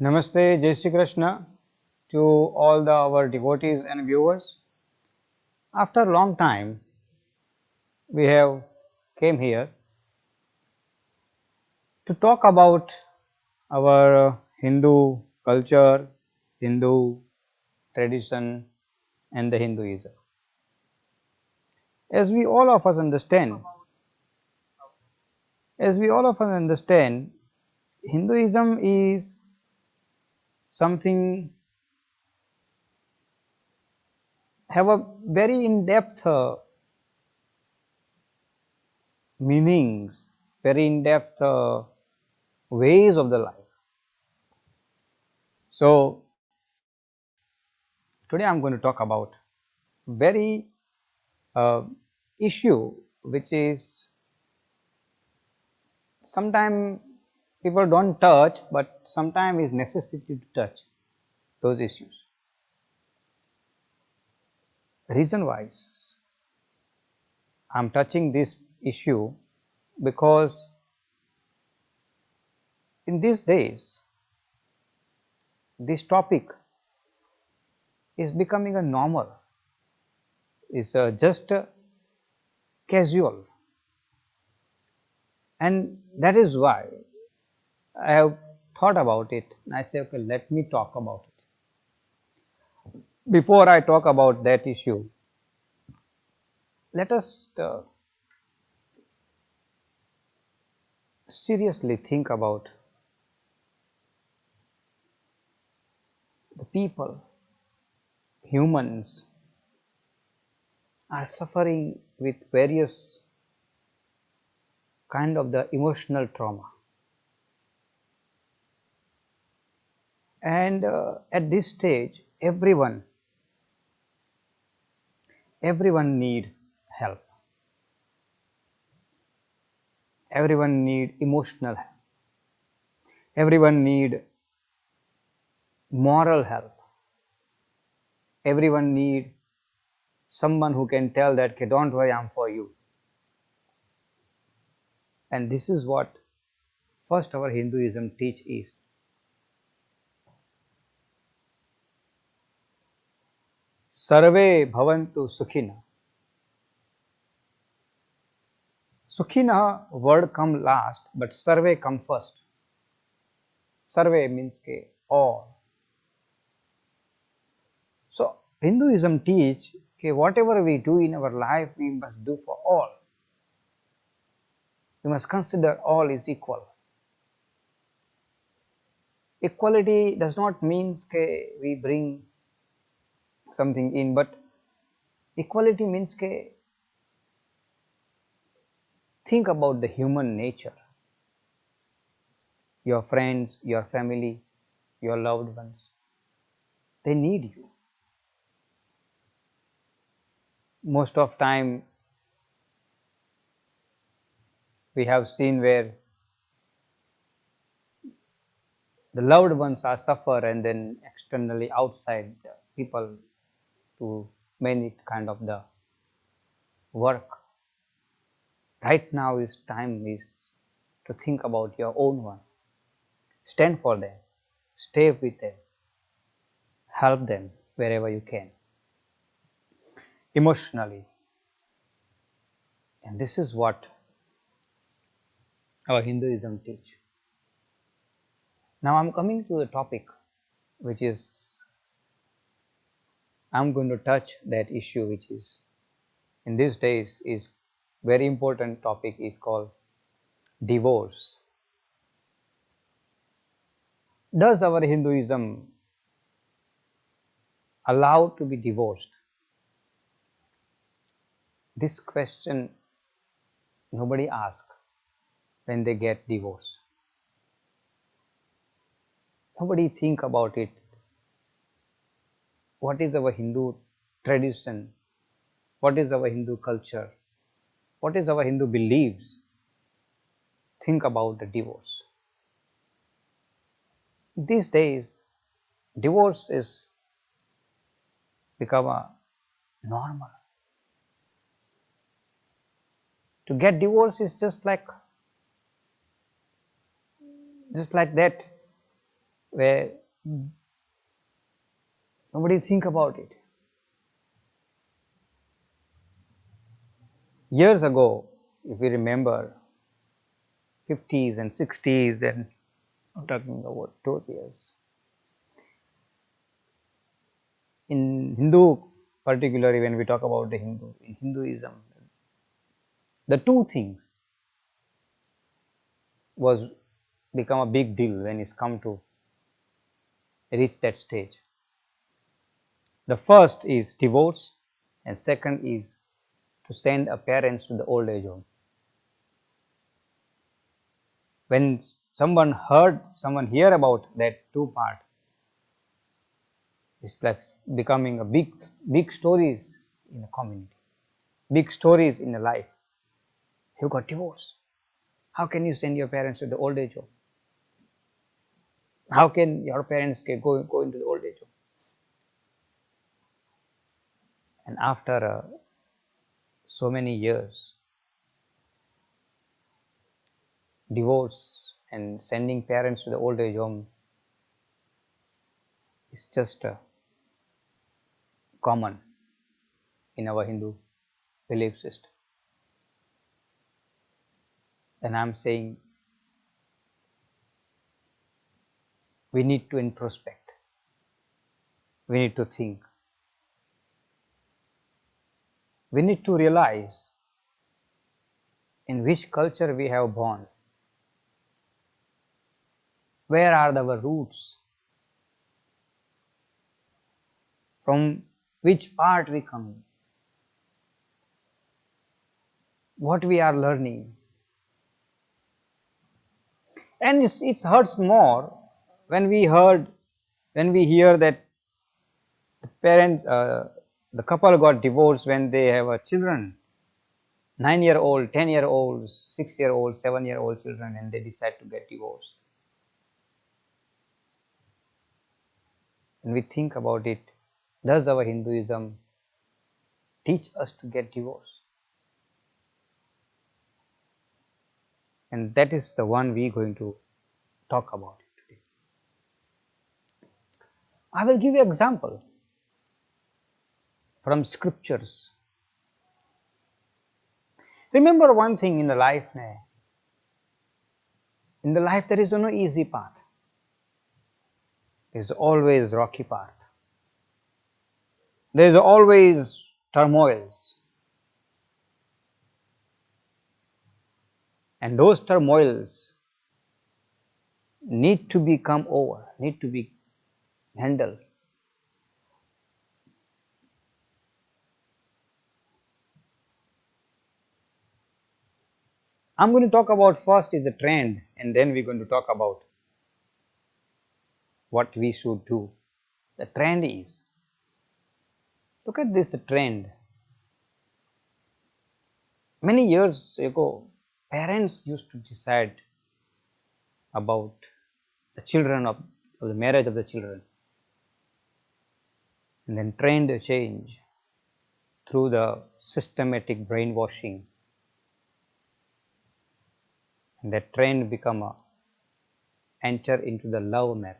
Namaste, Jai Shri Krishna to all our devotees and viewers. After a long time, we have came here to talk about our Hindu culture, Hindu tradition, and the Hinduism. As we all of us understand, as we all of us understand, Hinduism is something have a very in-depth meanings, very in-depth ways of the life. So today I'm going to talk about very issue which is sometimes people don't touch, but sometimes is necessity to touch those issues. Reason wise, I'm touching this issue because in these days this topic is becoming a normal, is just casual, and that is why I have thought about it and I say, okay, let me talk about it. Before I talk about that issue, let us seriously think about the people, humans are suffering with various kind of the emotional trauma, and at this stage everyone need help, everyone need emotional help, everyone need moral help, everyone need someone who can tell that, okay, don't worry, I'm for you. And this is what first our Hinduism teach is sarve bhavantu sukhina. Sukhina word come last, but sarve come first. Sarve means ke all. So Hinduism teach that whatever we do in our life, we must do for all. We must consider all is equal. Equality does not mean that we bring something in, but equality means that think about the human nature. Your friends, your family, your loved ones, they need you. Most of time we have seen where the loved ones are suffer, and then externally outside the people to many kind of the work. Right now is time is to think about your own one. Stand for them, stay with them, help them wherever you can, emotionally. And this is what our Hinduism teach. Now I'm coming to the topic which is, I'm going to touch that issue which is in these days is very important topic, is called divorce. Does our Hinduism allow to be divorced? This question nobody asks when they get divorced. Nobody think about it. What is our Hindu tradition? What is our Hindu culture? What is our Hindu beliefs? Think about the divorce. These days, divorce is become a normal. To get divorce is just like that. where nobody think about it. Years ago, if we remember, 50s and 60s, and I'm talking about those years. In Hindu, particularly when we talk about the in Hinduism, the two things was become a big deal when it's come to reach that stage. The first is divorce, and second is to send a parents to the old age home. When someone hear about that two part, it's like becoming a big stories in a community, big stories in a life. You got divorced. How can you send your parents to the old age home? How can your parents go into the old age home? And after so many years, divorce and sending parents to the old age home is just common in our Hindu belief system. And I'm saying we need to introspect. We need to think. We need to realize in which culture we have born. Where are our roots? From which part we come? What we are learning? And it hurts more when we hear that the parents, the couple got divorced when they have a children, 9-year-old, 10-year-old, 6-year-old, 7-year-old children, and they decide to get divorced. When we think about it, does our Hinduism teach us to get divorced? And that is the one we're going to talk about today. I will give you an example from scriptures. Remember one thing in the life, there is no easy path. There is always rocky path. There is always turmoils. And those turmoils need to become over, need to be handled. I'm going to talk about first is a trend, and then we're going to talk about what we should do. The trend is, look at this trend. Many years ago, parents used to decide about the children of the marriage of the children, and then trend change through the systematic brainwashing, and that trend become a enter into the love marriage.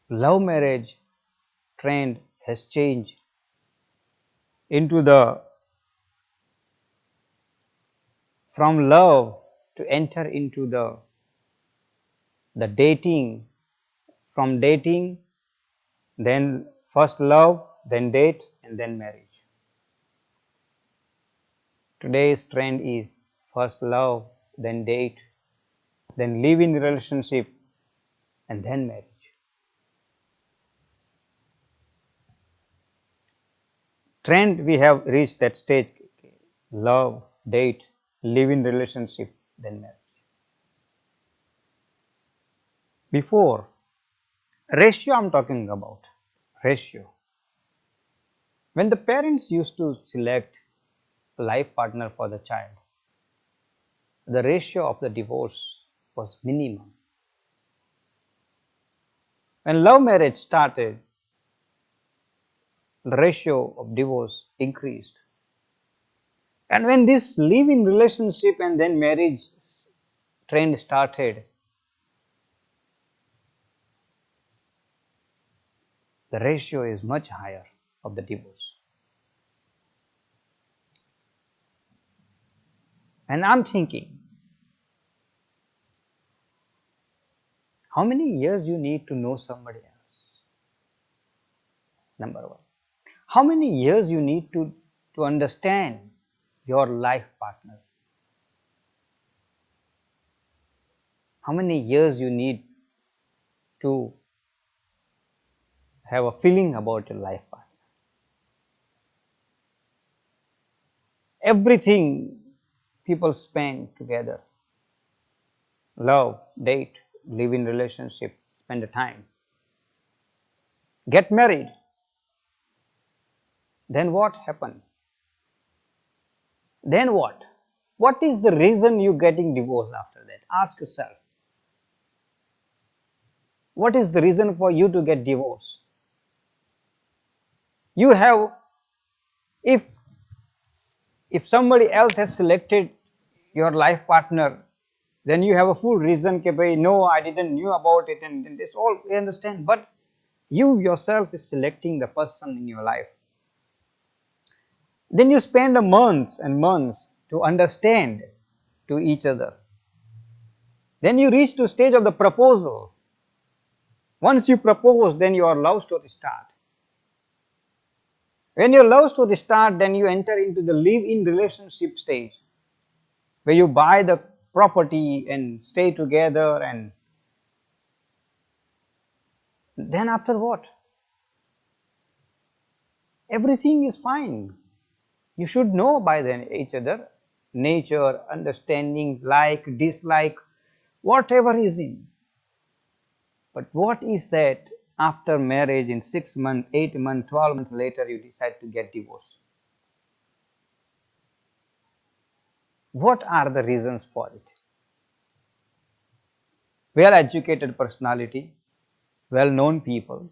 Love marriage trend has changed into from love to enter into the dating, from dating, then first love, then date, and then marriage. Today's trend is first love, then date, then live in relationship, and then marriage. Trend, we have reached that stage, love, date, live in relationship, then marriage. Before, ratio I'm talking about, ratio. When the parents used to select a life partner for the child, the ratio of the divorce was minimum. When love marriage started, the ratio of divorce increased. And when this live-in relationship and then marriage trend started, the ratio is much higher of the divorce. And I'm thinking, how many years you need to know somebody else? Number one. How many years you need to understand your life partner? How many years you need to have a feeling about your life partner? Everything people spend together, love, date, live in relationship, spend the time, get married. Then what happened? Then what? What is the reason you getting divorced after that? Ask yourself. What is the reason for you to get divorced? You have, if somebody else has selected your life partner, then you have a full reason ke bhai, no, I didn't knew about it, and this all we understand. But you yourself is selecting the person in your life. Then you spend months and months to understand to each other. Then you reach to stage of the proposal. Once you propose, then your love story start. When your love story start, then you enter into the live-in relationship stage, where you buy the property and stay together, and then after what? Everything is fine. You should know by then each other, nature, understanding, like, dislike, whatever is in. But what is that after marriage in 6 months, 8 months, 12 months later you decide to get divorced? What are the reasons for it? Well-educated personality, well-known people.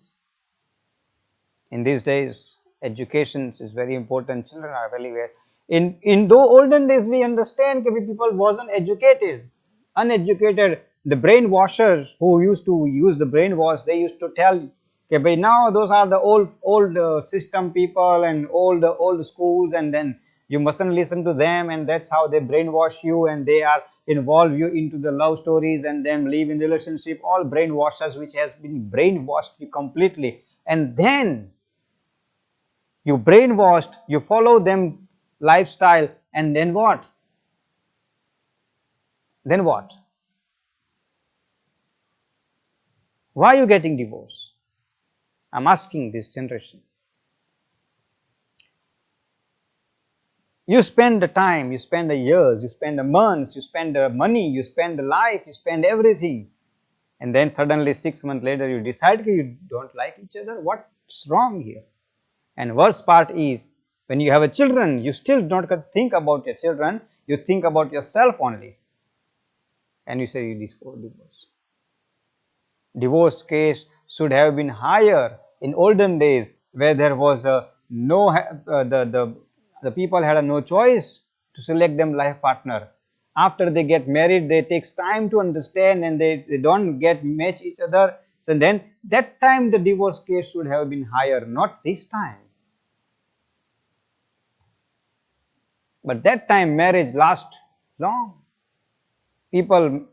In these days, education is very important. Children are very well. In the olden days, we understand that people wasn't educated, uneducated. The brainwashers who used to use the brainwash, they used to tell, okay, by now those are the old system people and old schools, and then you mustn't listen to them, and that's how they brainwash you, and they are involve you into the love stories and then live in relationship. All brainwashers which has been brainwashed you completely, and then you brainwashed, you follow them lifestyle, and then what? Then what? Why are you getting divorced? I'm asking this generation. You spend the time, you spend the years, you spend the months, you spend the money, you spend the life, you spend everything, and then suddenly 6 months later you decide that you don't like each other. What's wrong here? And worst part is, when you have a children, you still don't think about your children, you think about yourself only, and you say you divorce. Divorce case should have been higher in olden days, where there was a no the people had a no choice to select them life partner. After they get married, they takes time to understand, and they don't get match each other. So then that time the divorce case should have been higher, not this time. But that time marriage lasts long. People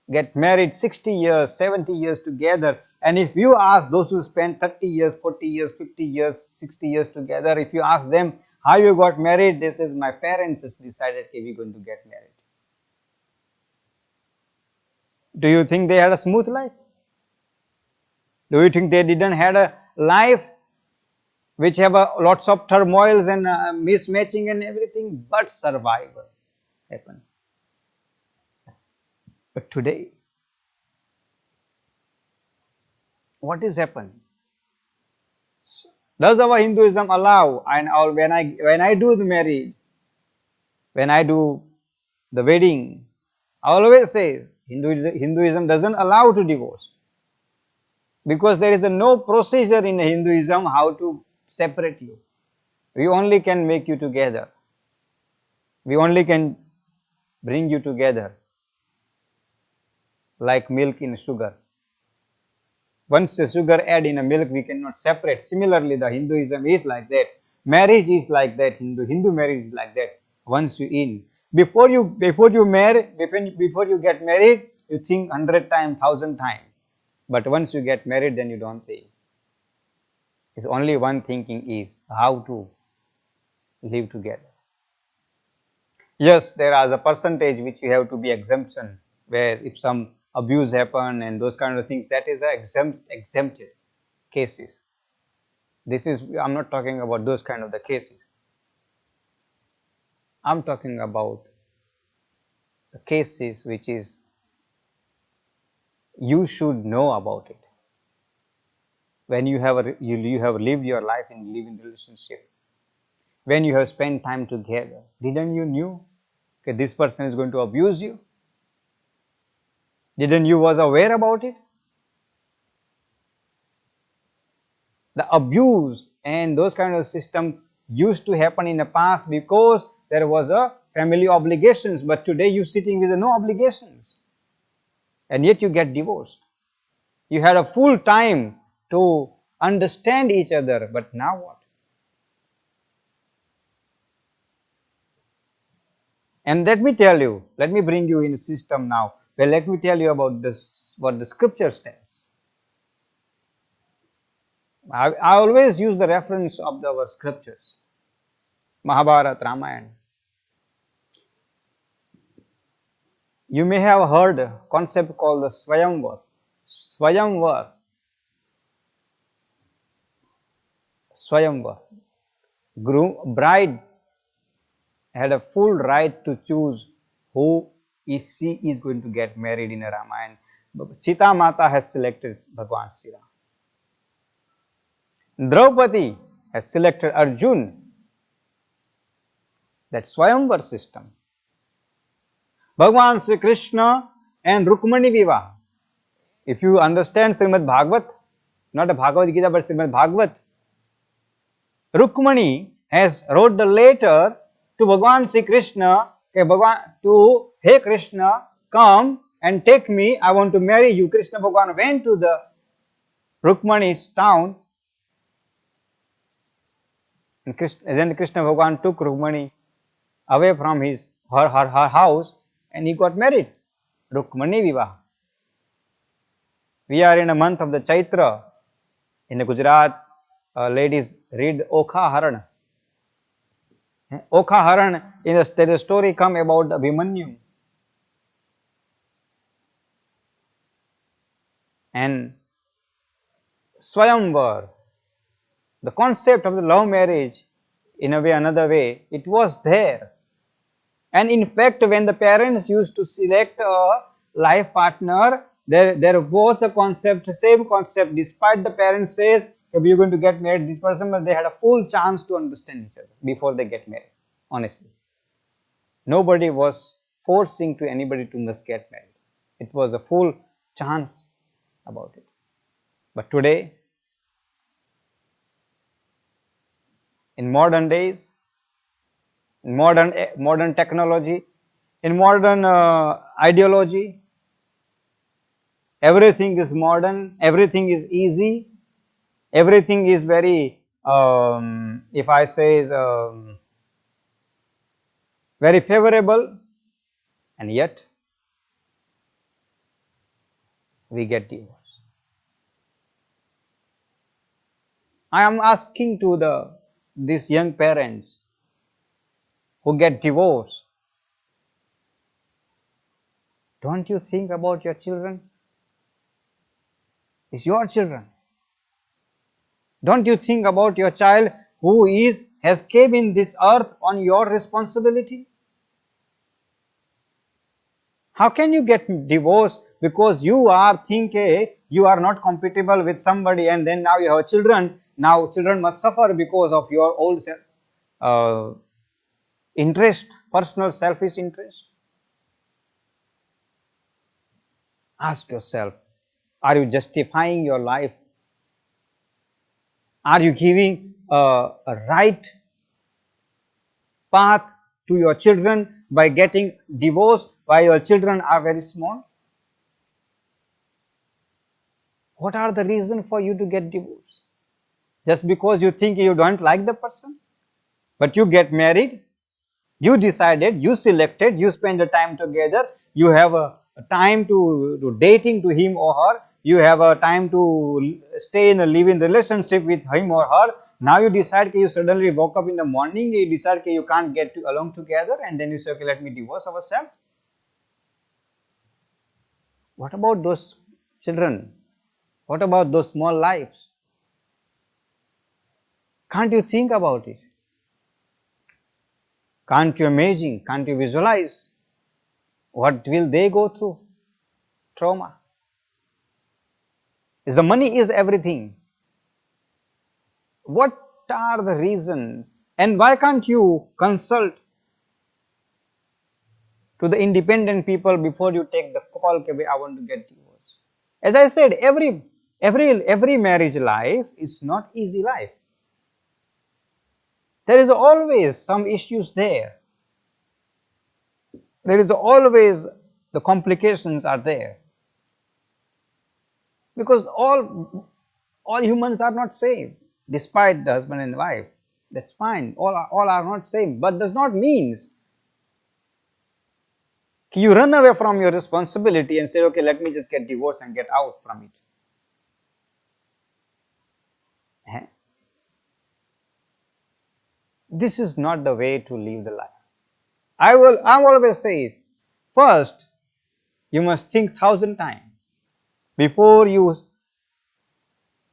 get married 60 years, 70 years together, and if you ask those who spend 30 years, 40 years, 50 years, 60 years together, if you ask them how you got married, they say, my parents has decided that we're going to get married. Do you think they had a smooth life? Do you think they didn't had a life which have lots of turmoils and mismatching and everything? But survival happened. But today, what is happened? Does our Hinduism allow, and when I do the marriage, when I do the wedding, I always say Hinduism doesn't allow to divorce, because there is no procedure in Hinduism how to separate you. We only can make you together. We only can bring you together. like milk in sugar. Once the sugar add in a milk, we cannot separate. Similarly, the Hinduism is like that. Marriage is like that. Hindu marriage is like that. Once you in, before you marry, before you get married, you think 100 times, 1,000 times. But once you get married, then you don't think. It's only one thinking is how to live together. Yes, there is a percentage which you have to be exemption, where if some abuse happen and those kind of things, that is a exempted cases. This is, I'm not talking about those kind of the cases. I'm talking about the cases which is you should know about it. When you have lived your life in living relationship, when you have spent time together, didn't you knew that this person is going to abuse you? Didn't you was aware about it? The abuse and those kind of system used to happen in the past because there was a family obligations, but today you sitting with no obligations and yet you get divorced. You had a full time to understand each other, but now what? And let me tell you, let me bring you in a system now. Well, let me tell you about this, what the scripture says. I always use the reference of our scriptures, Mahabharata, Ramayana. You may have heard a concept called the Swayamvar. Swayamvar. Swayamvar. Bride had a full right to choose who she is going to get married in a Ramayana. Sita Mata has selected Bhagwan Sri Ram. Draupadi has selected Arjun. That Swayamvar system. Bhagwan Sri Krishna and Rukmani Vivah. If you understand Srimad Bhagavat, not a Bhagavad Gita but Srimad Bhagavat, Rukmani has wrote the letter to Bhagwan Sri Krishna, Hey Krishna, come and take me, I want to marry you. Krishna Bhagwan went to the Rukmani's town, and then Krishna Bhagwan took Rukmani away from her house and he got married. Rukmani Vivah. We are in a month of the Chaitra. In the Gujarat, ladies read Okha Haran. Okha Haran, in the story come about Abhimanyu. And Swayamvar, the concept of the love marriage, in a way, another way, it was there. And in fact, when the parents used to select a life partner, there was a concept, same concept, despite the parents says, if you're going to get married this person, but they had a full chance to understand each other before they get married, honestly. Nobody was forcing to anybody to must get married. It was a full chance about it. But today, in modern days, in modern technology, in modern ideology, everything is modern, everything is easy, everything is very, if I say, very favorable, and yet we get divorced. I am asking to these young parents who get divorced, don't you think about your children? It's your children. Don't you think about your child who has came in this earth on your responsibility? How can you get divorced because you are thinking you are not compatible with somebody and then now you have children? Now children must suffer because of your old interest, personal selfish interest. Ask yourself, are you justifying your life? Are you giving a right path to your children by getting divorced while your children are very small? What are the reasons for you to get divorced? Just because you think you don't like the person? But you get married, you decided, you selected, you spend the time together, you have a time to dating to him or her, you have a time to stay in a live-in relationship with him or her. Now you decide that you suddenly woke up in the morning, you decide that you can't get along together, and then you say, okay, let me divorce ourselves. What about those children? What about those small lives? Can't you think about it? Can't you imagine? Can't you visualize? What will they go through? Trauma. Is the money is everything. What are the reasons? And why can't you consult to the independent people before you take the call, okay, I want to get divorced? As I said, every marriage life is not easy life. There is always some issues there. There is always the complications are there. Because all humans are not same, despite the husband and wife. That's fine. All are not same, but does not means you run away from your responsibility and say, okay, let me just get divorced and get out from it. This is not the way to live the life. I always say, first you must think 1,000 times before you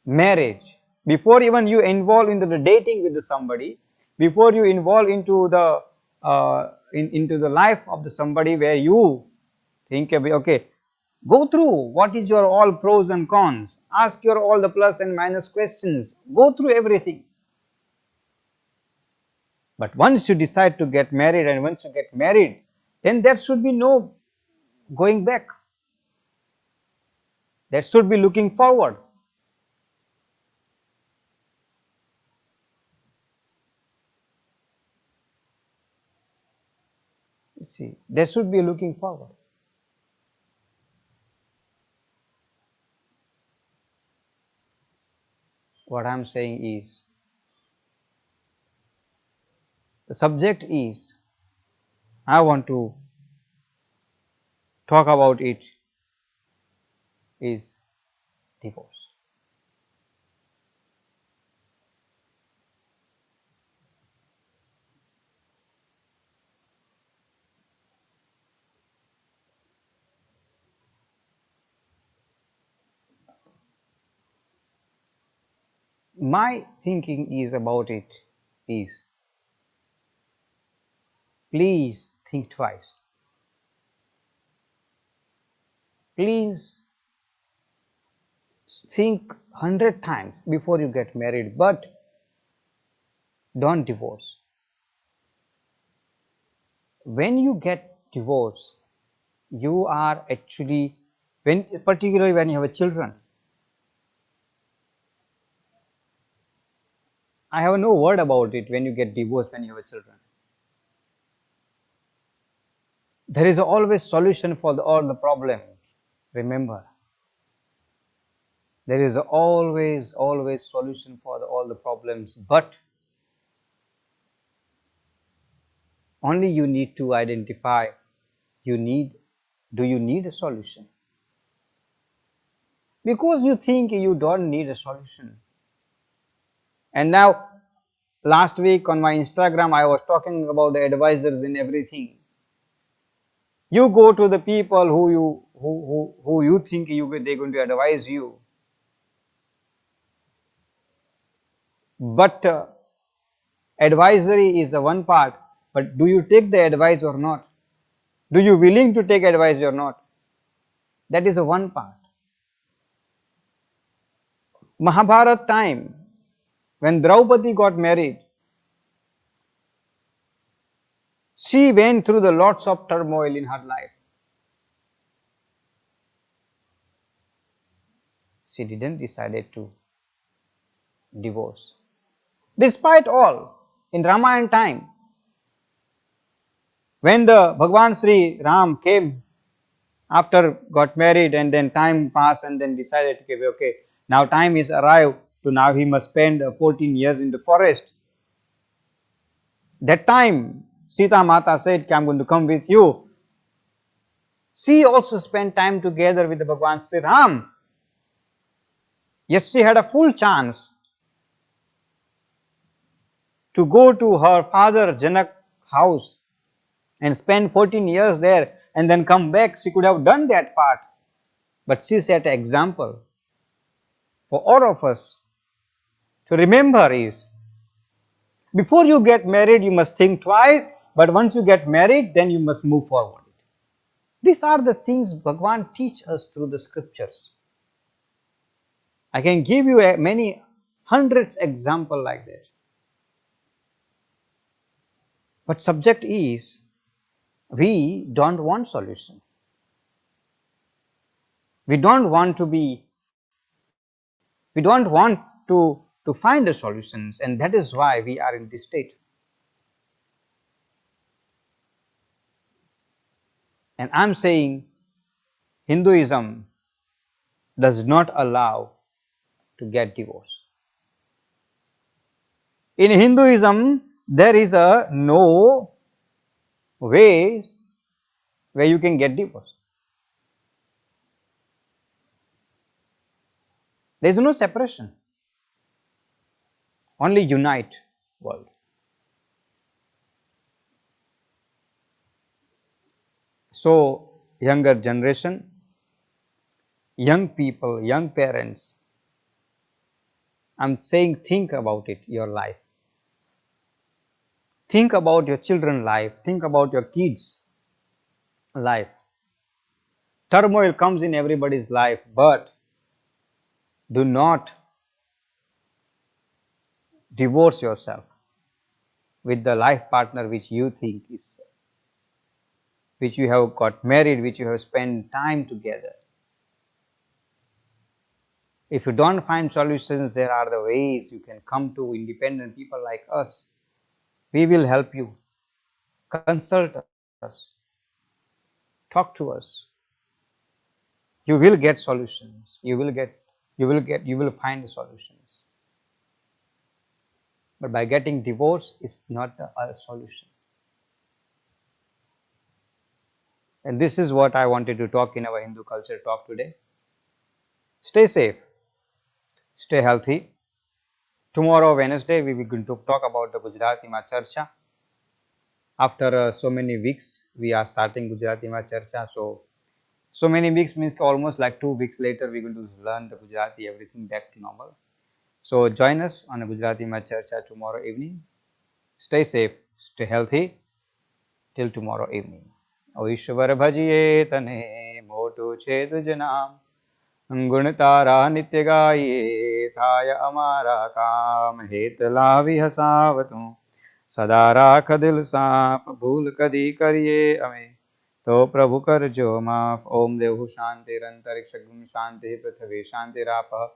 marriage, before even you involve into the dating with somebody, before you involve into the into the life of the somebody where you think, okay, go through what is your all pros and cons, ask your all the plus and minus questions, go through everything. But once you decide to get married, and once you get married, then there should be no going back. That should be looking forward. You see, there should be looking forward. What I am saying is, the subject is, I want to talk about it, is divorce. My thinking is about it is, please think twice. Please think 100 times before you get married, but don't divorce. When you get divorced, you are actually, particularly when you have children, I have no word about it. When you get divorced, when you have children, there is always solution for all the problems. Remember, there is always solution for all the problems, but only you need to identify, do you need a solution? Because you think you don't need a solution. And now, last week on my Instagram, I was talking about the advisors in everything. You go to the people who you think they're going to advise you, but advisory is the one part, but do you take the advice or not? Do you willing to take advice or not? That is the one part. Mahabharat time, when Draupadi got married, she went through the lots of turmoil in her life. She didn't decide to divorce. Despite all, in Ramayana time, when the Bhagwan Sri Ram came After got married and then time passed and then decided, okay, now time is arrived to now he must spend 14 years in the forest. That time Sita Mata said, I'm going to come with you. She also spent time together with the Bhagwan Sri Ram. Yet she had a full chance to go to her father Janak house and spend 14 years there and then come back. She could have done that part. But she set an example for all of us to remember is, before you get married, you must think twice, but once you get married, then you must move forward. These are the things Bhagwan teach us through the scriptures. I can give you many hundreds example like this. But subject is, we don't want solution. We don't want to be, we don't want to find the solutions, and that is why we are in this state. And I'm saying Hinduism does not allow to get divorced. In Hinduism, there is a no ways where you can get divorced. There is no separation. Only unite world. So younger generation, young people, young parents, I'm saying think about it, your life. Think about your children's life. Think about your kids' life. Turmoil comes in everybody's life, but do not divorce yourself with the life partner which you think is, which you have got married, which you have spent time together. If you don't find solutions, there are the ways you can come to independent people like us. We will help you. Consult us. Talk to us. You will get solutions. You will find the solutions. But by getting divorced is not a solution. And this is what I wanted to talk in our Hindu culture talk today. Stay safe. Stay healthy. Tomorrow, Wednesday, we will going to talk about the Gujarati Ma Charcha. After so many weeks, we are starting Gujarati Ma Charcha. So many weeks means almost like 2 weeks later, we're going to learn the Gujarati, everything back to normal. So join us on a Gujarati Ma Charcha tomorrow evening. Stay safe, stay healthy. Till tomorrow evening. O Ishwar bhajiye tane motu che tuj naam. गुण तारा नित्य गाये थाय अमारा काम हेत लावी हसावतु सदा राख दिल साप भूल कदी करिए अमे तो प्रभु कर जो माफ ओम देव शांतिरंतरिक्ष शांति पृथ्वी शांतिरापः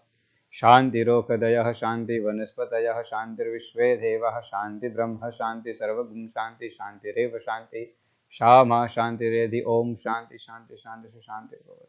शांतिरोकदयः शांति वनस्पतयः शांतिर्विश्वे देवः शांति ब्रह्म शांति सर्वगुण शांति शांतिरेव शांति शामा शांतिरेधि ओम शांति शांति शांति शांति भवतु।